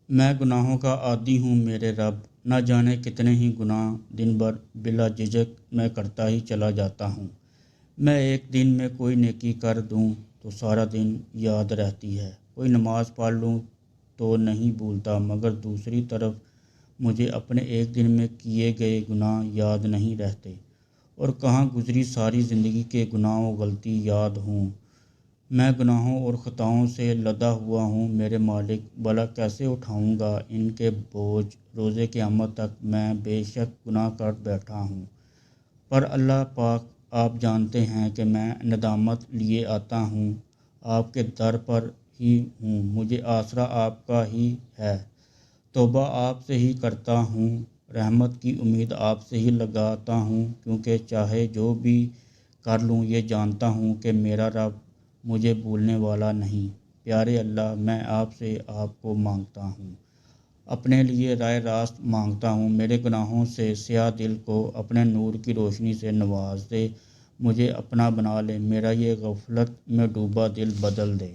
میں گناہوں کا عادی ہوں میرے رب، نہ جانے کتنے ہی گناہ دن بھر بلا جھجک میں کرتا ہی چلا جاتا ہوں۔ میں ایک دن میں کوئی نیکی کر دوں تو سارا دن یاد رہتی ہے، کوئی نماز پڑھ لوں تو نہیں بھولتا، مگر دوسری طرف مجھے اپنے ایک دن میں کیے گئے گناہ یاد نہیں رہتے، اور کہاں گزری ساری زندگی کے گناہ و غلطی یاد ہوں۔ میں گناہوں اور خطاؤں سے لدا ہوا ہوں میرے مالک، بھلا کیسے اٹھاؤں گا ان کے بوجھ؟ روز قیامت تک میں بے شک گناہ کر بیٹھا ہوں، پر اللہ پاک آپ جانتے ہیں کہ میں ندامت لیے آتا ہوں، آپ کے در پر ہی ہوں، مجھے آسرا آپ کا ہی ہے، توبہ آپ سے ہی کرتا ہوں، رحمت کی امید آپ سے ہی لگاتا ہوں، کیونکہ چاہے جو بھی کر لوں یہ جانتا ہوں کہ میرا رب مجھے بھولنے والا نہیں۔ پیارے اللہ، میں آپ سے آپ کو مانگتا ہوں، اپنے لیے راہ راست مانگتا ہوں، میرے گناہوں سے سیاہ دل کو اپنے نور کی روشنی سے نواز دے، مجھے اپنا بنا لے، میرا یہ غفلت میں ڈوبا دل بدل دے۔